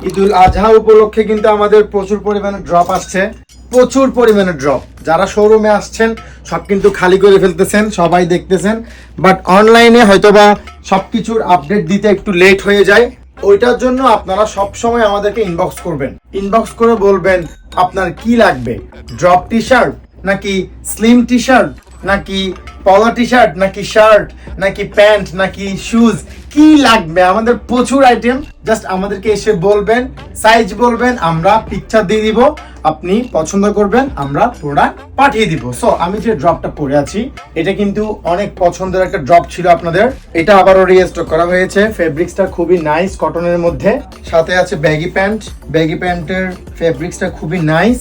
ঈদুল আজহা উপলক্ষে কিন্তু আমাদের প্রচুর পরিমাণে ড্রপ আসছে, প্রচুর পরিমাণে ড্রপ। যারা শোরুমে আসছেন সব কিন্তু খালি করে ফেলতেছেন, সবাই দেখতেছেন, বাট অনলাইনে হয়তোবা সবকিছুর আপডেট দিতে একটু লেট হয়ে যায়। ওইটার জন্য আপনারা সব সময় আমাদেরকে ইনবক্স করবেন, ইনবক্স করে বলবেন আপনার কি লাগবে, ড্রপ টি শার্ট নাকি স্লিম টি শার্ট নাকি পলা টি শার্ট নাকি শার্ট নাকি প্যান্ট নাকি শুজ, কি লাগবে। আমাদের প্রচুর আইটেম, জাস্ট আমাদেরকে এসে বলবেন, সাইজ বলবেন, আমরা পিকচার দিয়ে দিব, আপনি পছন্দ করবেন, আমরা প্রোডাক্ট পাঠিয়ে দিব। সো আমি যে ড্রপটা পরে আছি এটা কিন্তু অনেক পছন্দের একটা ড্রপ ছিল আপনাদের, এটা আবারও রিস্টক করা হয়েছে। ফেব্রিক্সটা খুবই নাইস, কটনের মধ্যে, সাথে আছে ব্যাগি প্যান্ট, ব্যাগি প্যান্টের ফেব্রিক্সটা খুবই নাইস।